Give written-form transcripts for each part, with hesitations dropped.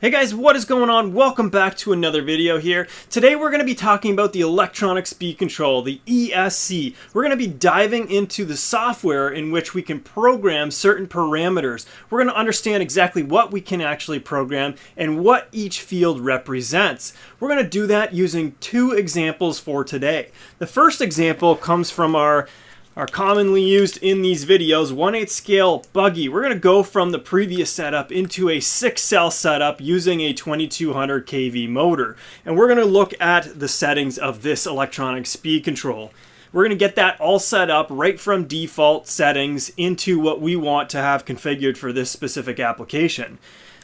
Hey guys, what is going on? Welcome back to another video here. Today we're going to be talking about the electronic speed control, the ESC. We're going to be diving into the software in which we can program certain parameters. We're going to understand exactly what we can actually program and what each field represents. We're going to do that using two examples for today. The first example comes from our commonly used in these videos 1/8 scale buggy. We're going to go from the previous setup into a 6-cell setup using a 2200 kV motor. And we're going to look at the settings of this electronic speed control. We're going to get that all set up right from default settings into what we want to have configured for this specific application.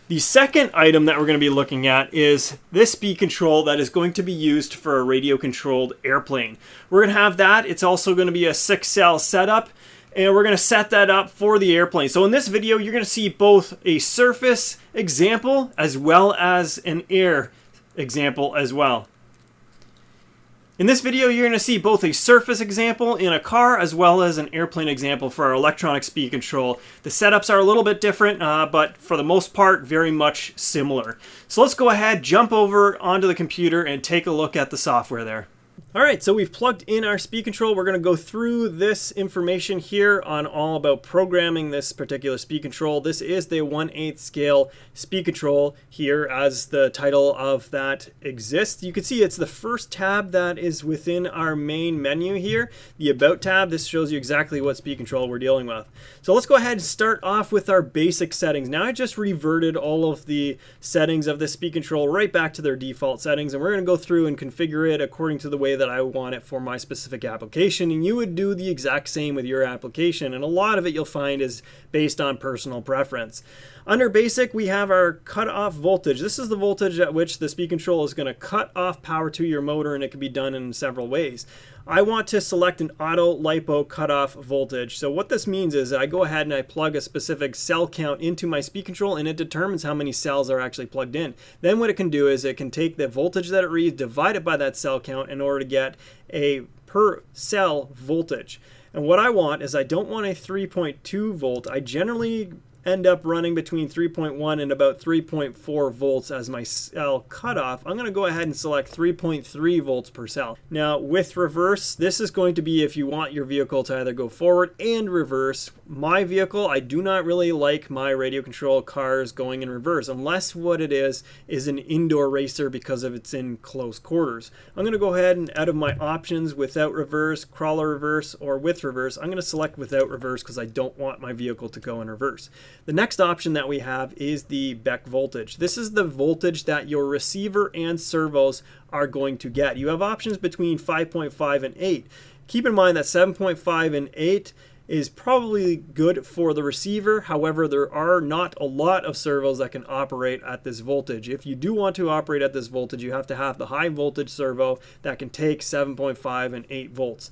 The second item that we're going to be looking at is this speed control that is going to be used for a radio-controlled airplane. We're going to have that. It's also going to be a 6-cell setup, and we're going to set that up for the airplane. So in this video, you're going to see both a surface example as well as an air example as well. In this video, you're going to see both a surface example in a car as well as an airplane example for our electronic speed control. The setups are a little bit different, but for the most part, very much similar. So let's go ahead, jump over onto the computer and take a look at the software there. All right, so we've plugged in our speed control. We're going to go through this information here on all about programming this particular speed control. This is the 1/8 scale speed control here as the title of that exists. You can see it's the first tab that is within our main menu here, the About tab. This shows you exactly what speed control we're dealing with. So let's go ahead and start off with our basic settings. Now I just reverted all of the settings of this speed control right back to their default settings, and we're going to go through and configure it according to the way that I want it for my specific application, and you would do the exact same with your application, and a lot of it you'll find is based on personal preference. Under basic, we have our cutoff voltage. This is the voltage at which the speed control is going to cut off power to your motor, and it can be done in several ways. I want to select an auto LiPo cutoff voltage. So what this means is I go ahead and I plug a specific cell count into my speed control, and it determines how many cells are actually plugged in. Then what it can do is it can take the voltage that it reads, divide it by that cell count in order to get a per cell voltage. And what I want is I don't want a 3.2 volt. I generally end up running between 3.1 and about 3.4 volts as my cell cutoff. I'm going to go ahead and select 3.3 volts per cell. Now with reverse, this is going to be if you want your vehicle to either go forward and reverse. My vehicle, I do not really like my radio control cars going in reverse unless what it is an indoor racer because of it's in close quarters. I'm going to go ahead and out of my options, without reverse, crawler reverse, or with reverse, I'm going to select without reverse because I don't want my vehicle to go in reverse. The next option that we have is the Beck voltage. This is the voltage that your receiver and servos are going to get. You have options between 5.5 and 8. Keep in mind that 7.5 and 8 is probably good for the receiver. However, there are not a lot of servos that can operate at this voltage. If you do want to operate at this voltage, you have to have the high voltage servo that can take 7.5 and 8 volts.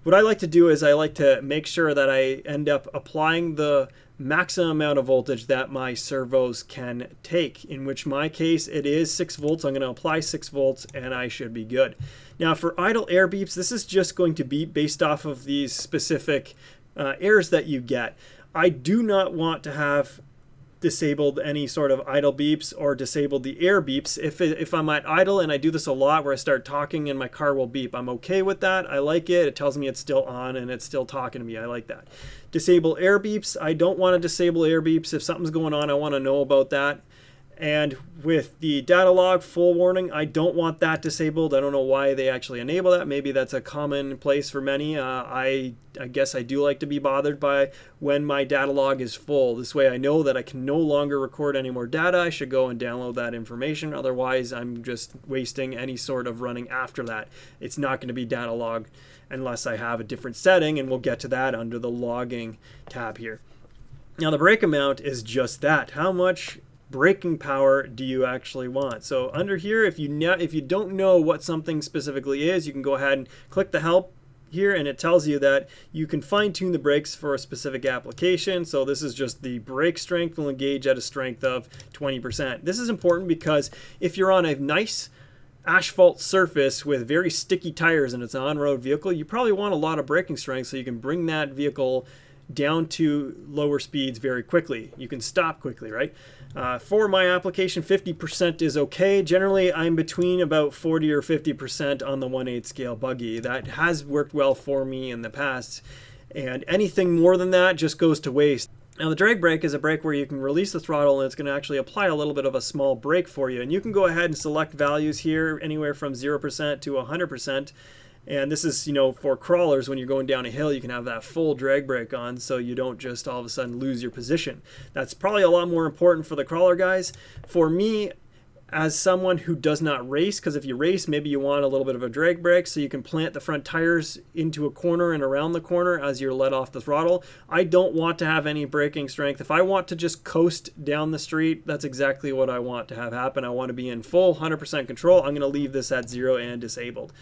What I like to do is I like to make sure that I end up applying the maximum amount of voltage that my servos can take, in which my case it is 6 volts. I'm going to apply 6 volts and I should be good. Now for idle air beeps, this is just going to be based off of these specific errors that you get. I do not want to have disabled any sort of idle beeps or disabled the air beeps. If I'm at idle, and I do this a lot where I start talking and my car will beep, I'm okay with that. I like it. It tells me it's still on and it's still talking to me. I like that. Disable air beeps. I don't want to disable air beeps. If something's going on, I want to know about that. And with the data log full warning, I don't want that disabled. I don't know why they actually enable that. Maybe that's a common place for many. I guess I do like to be bothered by when my data log is full. This way I know that I can no longer record any more data. I should go and download that information. Otherwise, I'm just wasting any sort of running after that. It's not going to be data log unless I have a different setting, and we'll get to that under the logging tab here. Now the brake amount is just that. How much braking power do you actually want? So under here, if you don't know what something specifically is, you can go ahead and click the help here, and it tells you that you can fine-tune the brakes for a specific application. So this is just the brake strength will engage at a strength of 20%. This is important because if you're on a nice asphalt surface with very sticky tires and it's an on-road vehicle, you probably want a lot of braking strength so you can bring that vehicle down to lower speeds very quickly. You can stop quickly, right? For my application, 50% is okay. Generally, I'm between about 40 or 50% on the 1/8 scale buggy. That has worked well for me in the past, and anything more than that just goes to waste. Now, the drag brake is a brake where you can release the throttle and it's going to actually apply a little bit of a small brake for you. And you can go ahead and select values here anywhere from 0% to 100%. And this is, for crawlers, when you're going down a hill, you can have that full drag brake on so you don't just all of a sudden lose your position. That's probably a lot more important for the crawler guys. For me, as someone who does not race, because if you race, maybe you want a little bit of a drag brake so you can plant the front tires into a corner and around the corner as you're let off the throttle. I don't want to have any braking strength. If I want to just coast down the street, that's exactly what I want to have happen. I want to be in full 100% control. I'm going to leave this at 0 and disabled.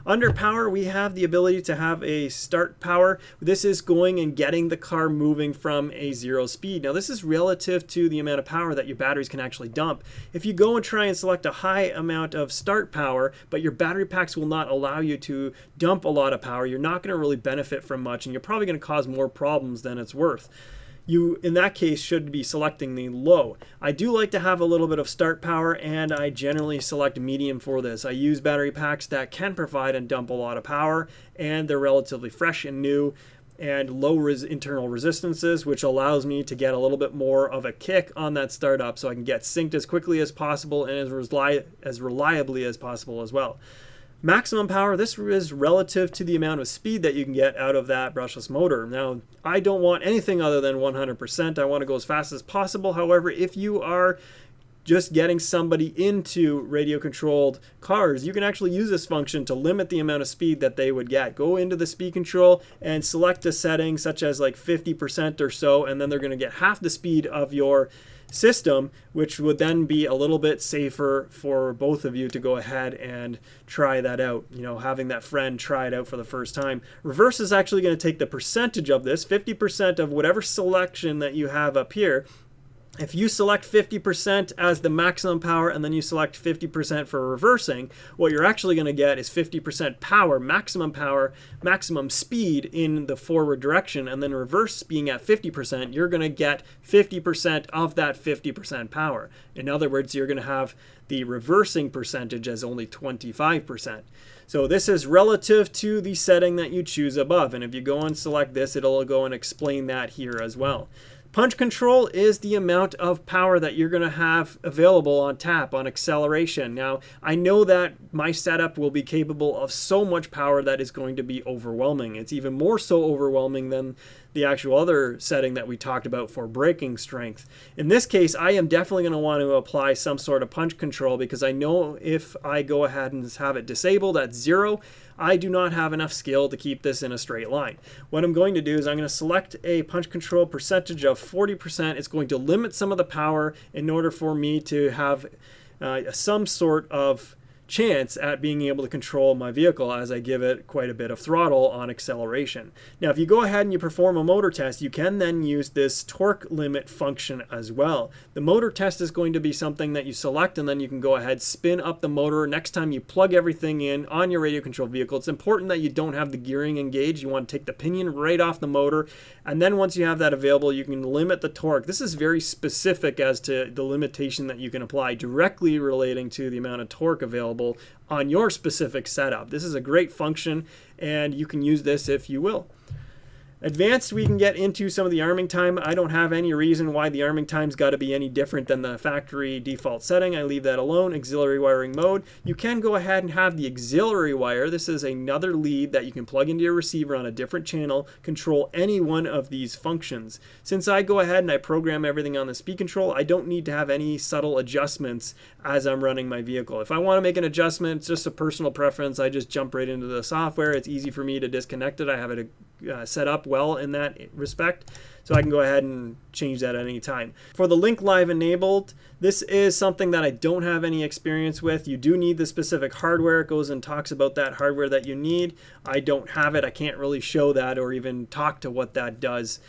Under power, we have the ability to have a start power. This is going and getting the car moving from a 0 speed. Now, this is relative to the amount of power that your batteries can actually dump. If you go and try and select a high amount of start power, but your battery packs will not allow you to dump a lot of power, you're not going to really benefit from much, and you're probably going to cause more problems than it's worth. You, in that case, should be selecting the low. I do like to have a little bit of start power, and I generally select medium for this. I use battery packs that can provide and dump a lot of power, and they're relatively fresh and new, and low internal resistances, which allows me to get a little bit more of a kick on that startup so I can get synced as quickly as possible and as reliably as possible as well. Maximum power, this is relative to the amount of speed that you can get out of that brushless motor. Now, I don't want anything other than 100%. I want to go as fast as possible. However, if you are just getting somebody into radio-controlled cars, you can actually use this function to limit the amount of speed that they would get. Go into the speed control and select a setting such as like 50% or so, and then they're going to get half the speed of your system, which would then be a little bit safer for both of you to go ahead and try that out. Having that friend try it out for the first time. Reverse is actually going to take the percentage of this, 50% of whatever selection that you have up here. If you select 50% as the maximum power and then you select 50% for reversing, what you're actually going to get is 50% power, maximum speed in the forward direction, and then reverse being at 50%, you're going to get 50% of that 50% power. In other words, you're going to have the reversing percentage as only 25%. So this is relative to the setting that you choose above, and if you go and select this, it'll go and explain that here as well. Punch control is the amount of power that you're going to have available on tap on acceleration. Now, I know that my setup will be capable of so much power that is going to be overwhelming. It's even more so overwhelming than the actual other setting that we talked about for braking strength. In this case, I am definitely going to want to apply some sort of punch control because I know if I go ahead and have it disabled at 0, I do not have enough skill to keep this in a straight line. What I'm going to do is I'm going to select a punch control percentage of 40%. It's going to limit some of the power in order for me to have some sort of chance at being able to control my vehicle as I give it quite a bit of throttle on acceleration. Now, if you go ahead and you perform a motor test, you can then use this torque limit function as well. The motor test is going to be something that you select, and then you can go ahead, spin up the motor. Next time you plug everything in on your radio control vehicle, it's important that you don't have the gearing engaged. You want to take the pinion right off the motor, and then once you have that available, you can limit the torque. This is very specific as to the limitation that you can apply, directly relating to the amount of torque available on your specific setup. This is a great function, and you can use this if you will. Advanced, we can get into some of the arming time. I don't have any reason why the arming time's got to be any different than the factory default setting. I leave that alone. Auxiliary wiring mode. You can go ahead and have the auxiliary wire. This is another lead that you can plug into your receiver on a different channel, control any one of these functions. Since I go ahead and I program everything on the speed control, I don't need to have any subtle adjustments as I'm running my vehicle. If I want to make an adjustment, it's just a personal preference. I just jump right into the software. It's easy for me to disconnect it. I have it set up well in that respect, so I can go ahead and change that at any time. For the Link Live enabled, this is something that I don't have any experience with. You do need the specific hardware. It goes and talks about that hardware that you need. I don't have it. I can't really show that or even talk to what that does.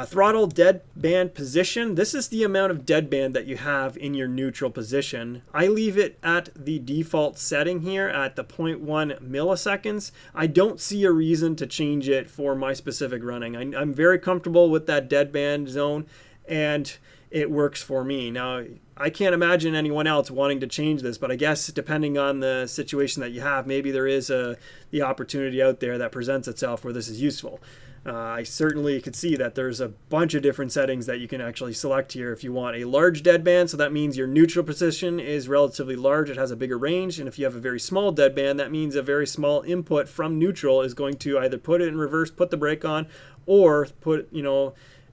Throttle deadband position. This is the amount of deadband that you have in your neutral position. I leave it at the default setting here at the 0.1 milliseconds. I don't see a reason to change it for my specific running. I'm very comfortable with that deadband zone, and it works for me. Now, I can't imagine anyone else wanting to change this, but I guess depending on the situation that you have, maybe there is the opportunity out there that presents itself where this is useful. I certainly could see that there's a bunch of different settings that you can actually select here. If you want a large deadband, so that means your neutral position is relatively large, it has a bigger range, and if you have a very small deadband, that means a very small input from neutral is going to either put it in reverse, put the brake on, or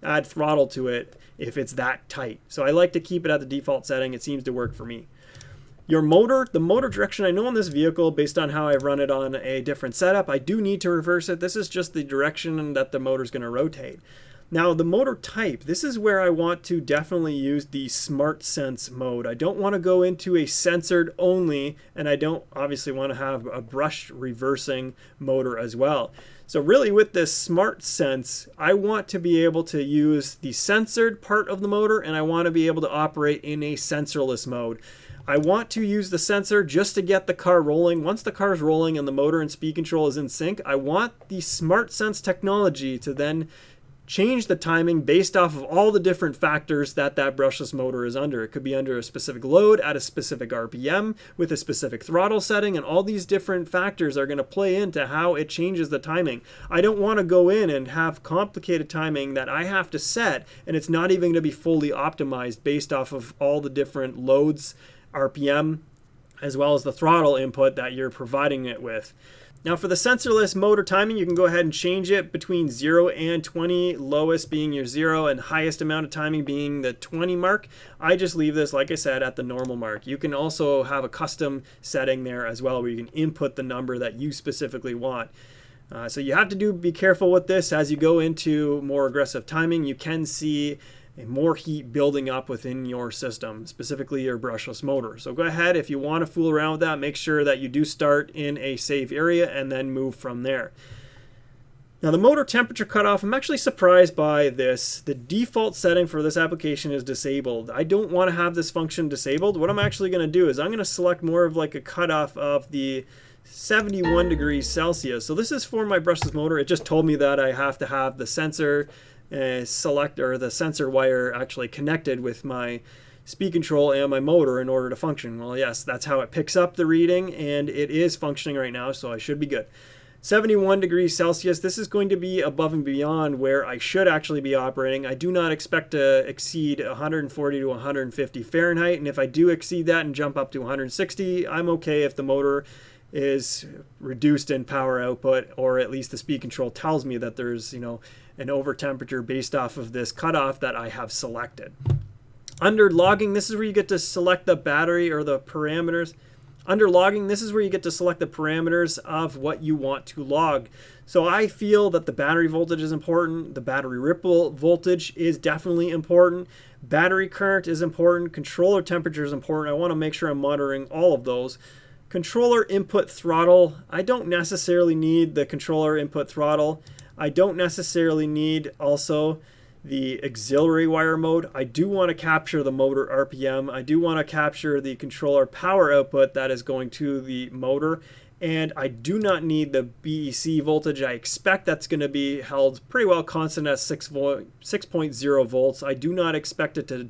add throttle to it if it's that tight. So I like to keep it at the default setting. It seems to work for me. Your motor, the motor direction, I know on this vehicle, based on how I run it on a different setup, I do need to reverse it. This is just the direction that the motor is going to rotate. Now, the motor type, this is where I want to definitely use the Smart Sense mode. I don't want to go into a censored only, and I don't obviously want to have a brushed reversing motor as well. So really with this Smart Sense, I want to be able to use the censored part of the motor, and I want to be able to operate in a sensorless mode. I want to use the sensor just to get the car rolling. Once the car is rolling and the motor and speed control is in sync, I want the Smart Sense technology to then change the timing based off of all the different factors that brushless motor is under. It could be under a specific load, at a specific RPM, with a specific throttle setting, and all these different factors are going to play into how it changes the timing. I don't want to go in and have complicated timing that I have to set, and it's not even going to be fully optimized based off of all the different loads, RPM, as well as the throttle input that you're providing it with. Now for the sensorless motor timing, you can go ahead and change it between 0 and 20, lowest being your 0 and highest amount of timing being the 20 mark. I just leave this, like I said, at the normal mark. You can also have a custom setting there as well where you can input the number that you specifically want. So you have to be careful with this as you go into more aggressive timing. You can see more heat building up within your system, specifically your brushless motor. So go ahead, if you want to fool around with that, make sure that you do start in a safe area and then move from there. Now the motor temperature cutoff, I'm actually surprised by this. The default setting for this application is disabled. I don't want to have this function disabled. What I'm actually going to do is I'm going to select more of like a cutoff of the 71 degrees Celsius. So this is for my brushless motor. It just told me that I have to have the sensor the sensor wire actually connected with my speed control and my motor in order to function. Well, yes, that's how it picks up the reading, and it is functioning right now, so I should be good. 71 degrees Celsius, this is going to be above and beyond where I should actually be operating. I do not expect to exceed 140 to 150 Fahrenheit, and if I do exceed that and jump up to 160, I'm okay if the motor is reduced in power output, or at least the speed control tells me that there's, an over temperature based off of this cutoff that I have selected. Under logging, this is where you get to select the battery or the parameters. Under logging, this is where you get to select the parameters of what you want to log. So I feel that the battery voltage is important. The battery ripple voltage is definitely important. Battery current is important. Controller temperature is important. I want to make sure I'm monitoring all of those. Controller input throttle, I don't necessarily need the controller input throttle. I don't necessarily need also the auxiliary wire mode. I do want to capture the motor RPM. I do want to capture the controller power output that is going to the motor. And I do not need the BEC voltage. I expect that's going to be held pretty well constant at 6.0 volts. I do not expect it to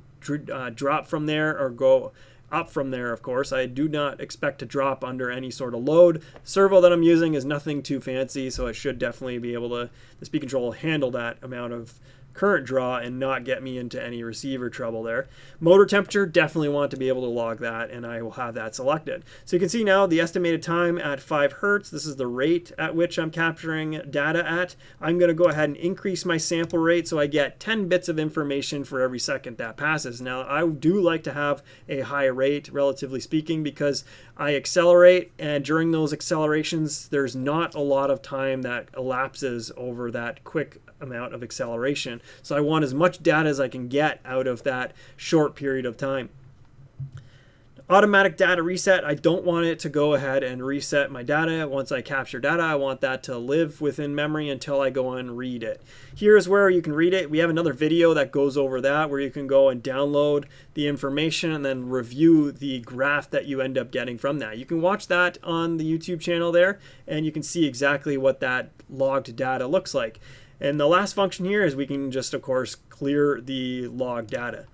drop from there or go up from there, of course. I do not expect to drop under any sort of load. Servo that I'm using is nothing too fancy, so it should definitely be able to, the speed control will handle that amount of current draw and not get me into any receiver trouble there. Motor temperature, definitely want to be able to log that, and I will have that selected. So you can see now the estimated time at 5 Hertz. This is the rate at which I'm capturing data at. I'm going to go ahead and increase my sample rate so I get 10 bits of information for every second that passes. Now I do like to have a high rate, relatively speaking, because I accelerate, and during those accelerations there's not a lot of time that elapses over that quick amount of acceleration. So I want as much data as I can get out of that short period of time. Automatic data reset, I don't want it to go ahead and reset my data. Once I capture data, I want that to live within memory until I go and read it. Here's where you can read it. We have another video that goes over that, where you can go and download the information and then review the graph that you end up getting from that. You can watch that on the YouTube channel there, and you can see exactly what that logged data looks like. And the last function here is we can just, of course, clear the log data.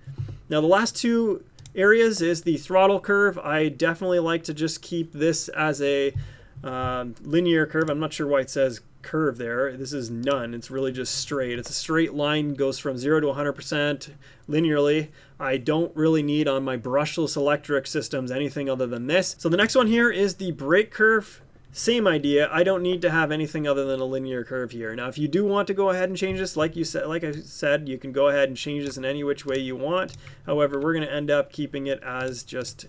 Now the last two areas is the throttle curve. I definitely like to just keep this as a linear curve. I'm not sure why it says curve there. This is none. It's really just straight. It's a straight line, goes from 0 to 100% linearly. I don't really need on my brushless electric systems anything other than this. So the next one here is the brake curve. Same idea. I don't need to have anything other than a linear curve here. Now, if you do want to go ahead and change this, like I said, you can go ahead and change this in any which way you want. However, we're going to end up keeping it as just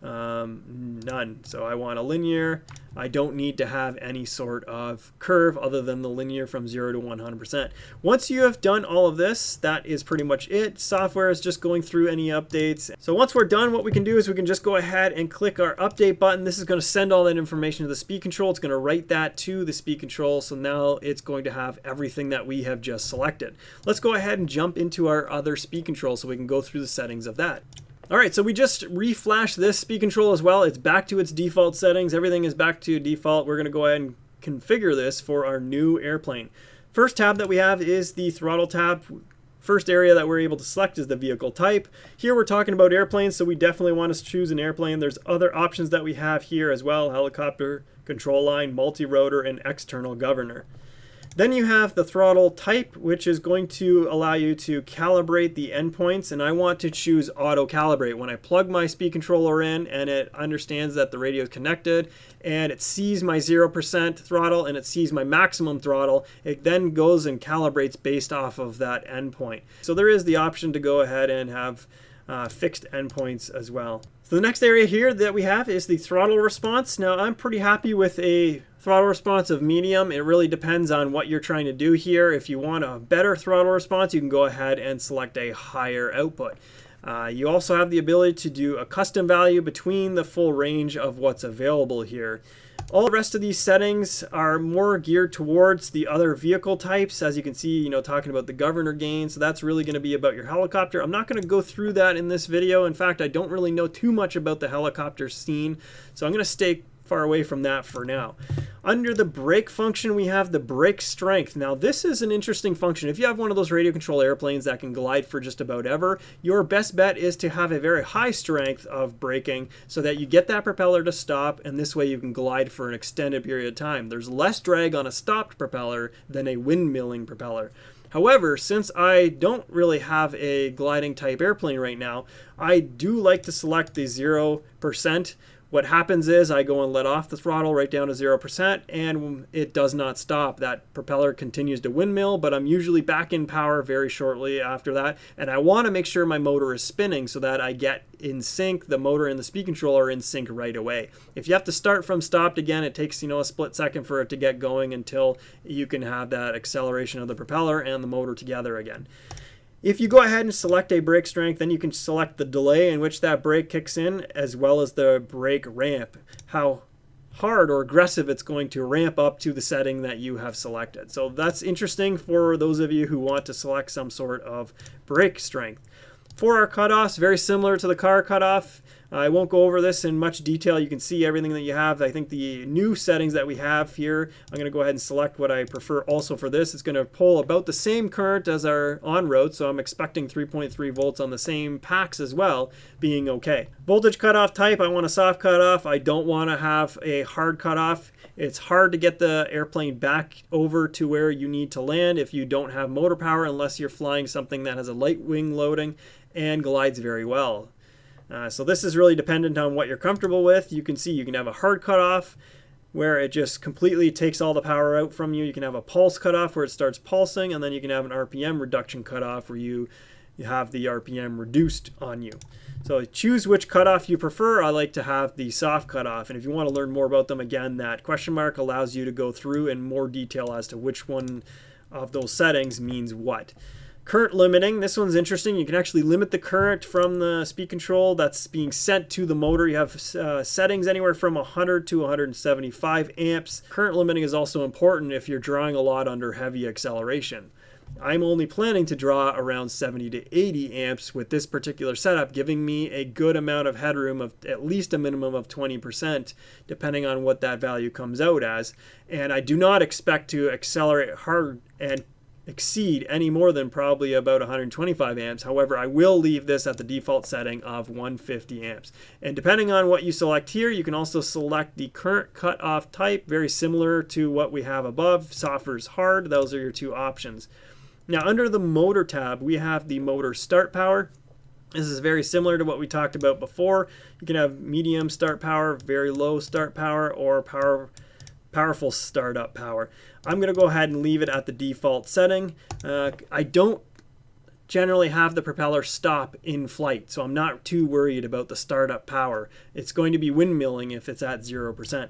none. So I want a linear. I don't need to have any sort of curve other than the linear from 0 to 100%. Once you have done all of this, that is pretty much it. Software is just going through any updates. So once we're done, what we can do is we can just go ahead and click our update button. This is going to send all that information to the speed control. It's going to write that to the speed control. So now it's going to have everything that we have just selected. Let's go ahead and jump into our other speed control so we can go through the settings of that. All right, so we just reflashed this speed control as well. It's back to its default settings. Everything is back to default. We're going to go ahead and configure this for our new airplane. First tab that we have is the throttle tab. First area that we're able to select is the vehicle type. Here we're talking about airplanes, so we definitely want to choose an airplane. There's other options that we have here as well: helicopter, control line, multi-rotor, and external governor. Then you have the throttle type, which is going to allow you to calibrate the endpoints, and I want to choose AutoCalibrate. When I plug my speed controller in and it understands that the radio is connected and it sees my 0% throttle and it sees my maximum throttle, it then goes and calibrates based off of that endpoint. So there is the option to go ahead and have fixed endpoints as well. So the next area here that we have is the throttle response. Now I'm pretty happy with a throttle response of medium. It really depends on what you're trying to do here. If you want a better throttle response, you can go ahead and select a higher output. You also have the ability to do a custom value between the full range of what's available here. All the rest of these settings are more geared towards the other vehicle types. As you can see, talking about the governor gain. So that's really going to be about your helicopter. I'm not going to go through that in this video. In fact, I don't really know too much about the helicopter scene. So I'm going to stay far away from that for now. Under the brake function, we have the brake strength. Now this is an interesting function. If you have one of those radio control airplanes that can glide for just about ever, your best bet is to have a very high strength of braking so that you get that propeller to stop, and this way you can glide for an extended period of time. There's less drag on a stopped propeller than a windmilling propeller. However, since I don't really have a gliding type airplane right now, I do like to select the 0%. What happens is I go and let off the throttle right down to 0% and it does not stop. That propeller continues to windmill, but I'm usually back in power very shortly after that. And I want to make sure my motor is spinning so that I get in sync. The motor and the speed controller are in sync right away. If you have to start from stopped again, it takes a split second for it to get going until you can have that acceleration of the propeller and the motor together again. If you go ahead and select a brake strength, then you can select the delay in which that brake kicks in, as well as the brake ramp, how hard or aggressive it's going to ramp up to the setting that you have selected. So that's interesting for those of you who want to select some sort of brake strength. For our cutoffs, very similar to the car cutoff. I won't go over this in much detail. You can see everything that you have. I think the new settings that we have here, I'm going to go ahead and select what I prefer also for this. It's going to pull about the same current as our on-road, so I'm expecting 3.3 volts on the same packs as well, being okay. Voltage cutoff type, I want a soft cutoff. I don't want to have a hard cutoff. It's hard to get the airplane back over to where you need to land if you don't have motor power, unless you're flying something that has a light wing loading and glides very well. So this is really dependent on what you're comfortable with. You can see you can have a hard cutoff where it just completely takes all the power out from you. You can have a pulse cutoff where it starts pulsing, and then you can have an RPM reduction cutoff where you have the RPM reduced on you. So choose which cutoff you prefer. I like to have the soft cutoff, and if you want to learn more about them, again, that question mark allows you to go through in more detail as to which one of those settings means what. Current limiting, this one's interesting. You can actually limit the current from the speed control that's being sent to the motor. You have settings anywhere from 100 to 175 amps. Current limiting is also important if you're drawing a lot under heavy acceleration. I'm only planning to draw around 70 to 80 amps with this particular setup, giving me a good amount of headroom of at least a minimum of 20%, depending on what that value comes out as. And I do not expect to accelerate hard and exceed any more than probably about 125 amps. However, I will leave this at the default setting of 150 amps. And depending on what you select here, you can also select the current cutoff type, very similar to what we have above, soft versus hard. Those are your two options. Now, under the motor tab, we have the motor start power. This is very similar to what we talked about before. You can have medium start power, very low start power, or powerful startup power. I'm going to go ahead and leave it at the default setting. I don't generally have the propeller stop in flight, so I'm not too worried about the startup power. It's going to be windmilling if it's at 0%.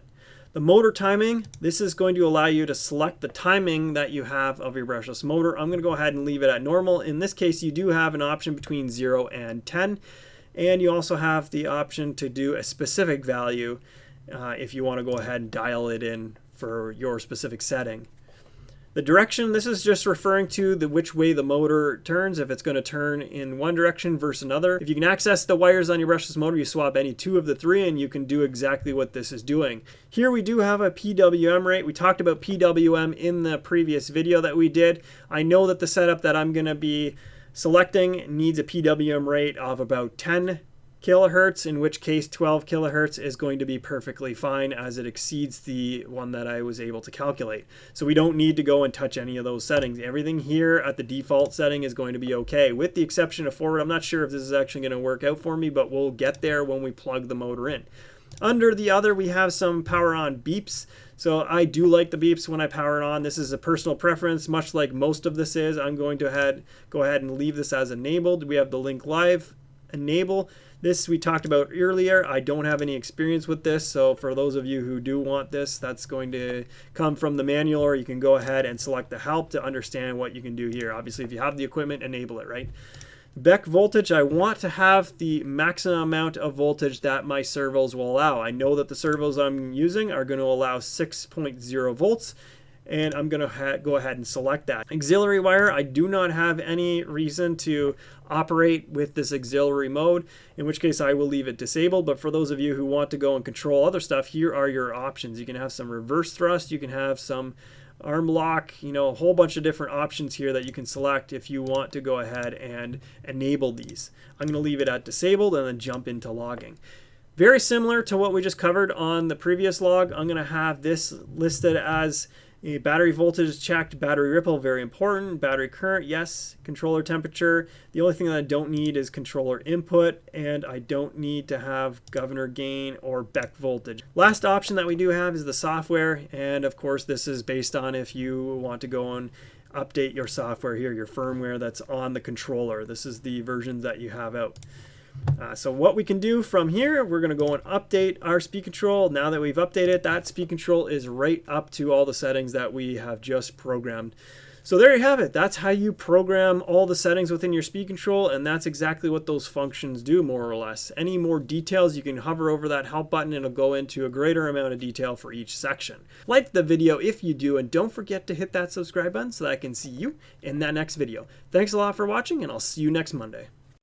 The motor timing, this is going to allow you to select the timing that you have of your brushless motor. I'm going to go ahead and leave it at normal. In this case, you do have an option between 0 and 10, and you also have the option to do a specific value if you want to go ahead and dial it in for your specific setting. The direction, this is just referring to which way the motor turns, if it's going to turn in one direction versus another. If you can access the wires on your brushless motor, you swap any two of the three and you can do exactly what this is doing. Here we do have a PWM rate. We talked about PWM in the previous video that we did. I know that the setup that I'm going to be selecting needs a PWM rate of about 10 kilohertz, in which case 12 kilohertz is going to be perfectly fine, as it exceeds the one that I was able to calculate. So we don't need to go and touch any of those settings. Everything here at the default setting is going to be okay, with the exception of forward. I'm not sure if this is actually going to work out for me, but we'll get there when we plug the motor in. Under the other, we have some power on beeps. So I do like the beeps when I power it on. This is a personal preference, much like most of this is. I'm going to go ahead and leave this as enabled. We have the link live enable. This we talked about earlier. I don't have any experience with this, so for those of you who do want this, that's going to come from the manual, or you can go ahead and select the help to understand what you can do here. Obviously, if you have the equipment, enable it, right? Beck voltage, I want to have the maximum amount of voltage that my servos will allow. I know that the servos I'm using are going to allow 6.0 volts, and I'm going to go ahead and select that. Auxiliary wire, I do not have any reason to operate with this auxiliary mode, in which case I will leave it disabled. But for those of you who want to go and control other stuff, here are your options. You can have some reverse thrust, you can have some arm lock, a whole bunch of different options here that you can select if you want to go ahead and enable these. I'm going to leave it at disabled and then jump into logging. Very similar to what we just covered on the previous log. I'm going to have this listed as a battery voltage checked, battery ripple, very important, battery current, yes, controller temperature. The only thing that I don't need is controller input, and I don't need to have governor gain or Beck voltage. Last option that we do have is the software, and of course this is based on if you want to go and update your software here, your firmware that's on the controller. This is the versions that you have out. So what we can do from here, we're going to go and update our speed control. Now that we've updated, that speed control is right up to all the settings that we have just programmed. So there you have it. That's how you program all the settings within your speed control, and that's exactly what those functions do, more or less. Any more details, you can hover over that help button and it'll go into a greater amount of detail for each section. Like the video if you do, and don't forget to hit that subscribe button so that I can see you in that next video. Thanks a lot for watching, and I'll see you next Monday.